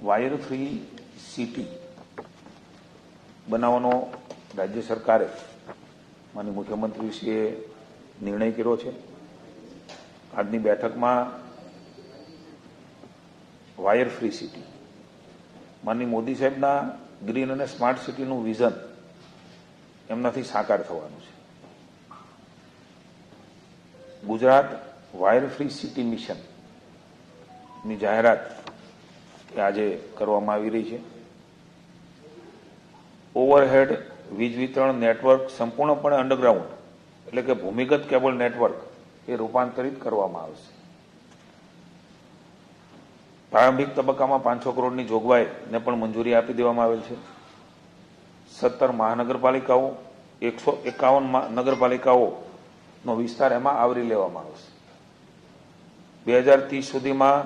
Wire free city બનાવવાનો રાજ્ય સરકારે માનનીય મુખ્યમંત્રીશ્રીએ નિર્ણય કર્યો છે. આજની બેઠકમાં વાયર ફ્રી સિટી માનનીય મોદી સાહેબના ગ્રીન અને સ્માર્ટ સિટીનું વિઝન એમનાથી સાકાર થવાનું છે. ગુજરાત વાયર ફ્રી સિટી મિશનની જાહેરાત આજે કરવામાં આવી રહી છે. ઓવરહેડ વીજ વિતરણ નેટવર્ક સંપૂર્ણપણે અંડરગ્રાઉન્ડ એટલે કે ભૂમિગત કેબલ નેટવર્ક એ રૂપાંતરિત કરવામાં આવશે. પ્રારંભિક તબક્કામાં 500 કરોડની જોગવાઈને પણ મંજૂરી આપી દેવામાં આવેલ છે. 17 મહાનગરપાલિકાઓ 151 નગરપાલિકાઓનો વિસ્તાર એમાં આવરી લેવામાં આવશે. 2030 સુધીમાં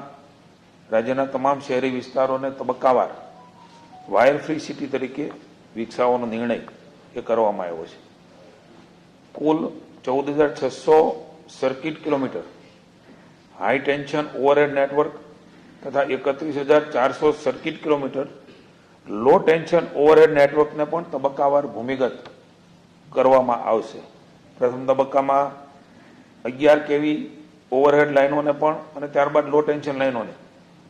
રાજ્યના તમામ શહેરી વિસ્તારોને તબક્કાવાર વાયર ફ્રી સિટી તરીકે વિકસાવવાનો નિર્ણય એ કરવામાં આવ્યો છે. કુલ 14,600 circuit kilometre high tension overhead network તથા 31,400 સર્કિટ કિલોમીટર લો ટેન્શન ઓવરહેડ નેટવર્કને પણ તબક્કાવાર ભૂમિગત કરવામાં આવશે. પ્રથમ તબક્કામાં 11 કેવી ઓવરહેડ લાઇનોને પણ અને ત્યારબાદ લો ટેન્શન લાઇનોને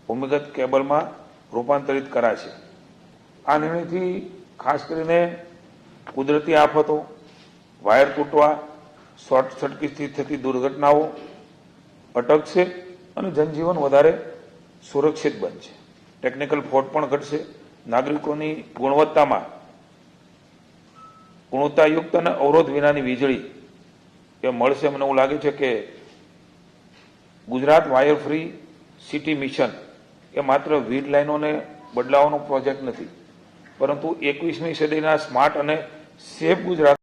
ભૂમિગત કેબલમાં રૂપાંતરિત કરાશે. આ નિર્ણયથી ખાસ કરીને કુદરતી આફતો, વાયર તૂટવા, શોર્ટ સર્કિટથી થતી દુર્ઘટનાઓ અટકશે અને જનજીવન વધારે સુરક્ષિત બનશે. ટેકનિકલ ફોલ્ટ પણ ઘટશે. નાગરિકોની ગુણવત્તાયુક્ત અને અવરોધ વિનાની વીજળી એ મળશે. મને એવું લાગે છે કે Gujarat wire free city mission એ માત્ર વીજ લાઇનોને બદલાવાનો પ્રોજેક્ટ નથી, પરંતુ 21મી સદીના સ્માર્ટ અને સેફ ગુજરાત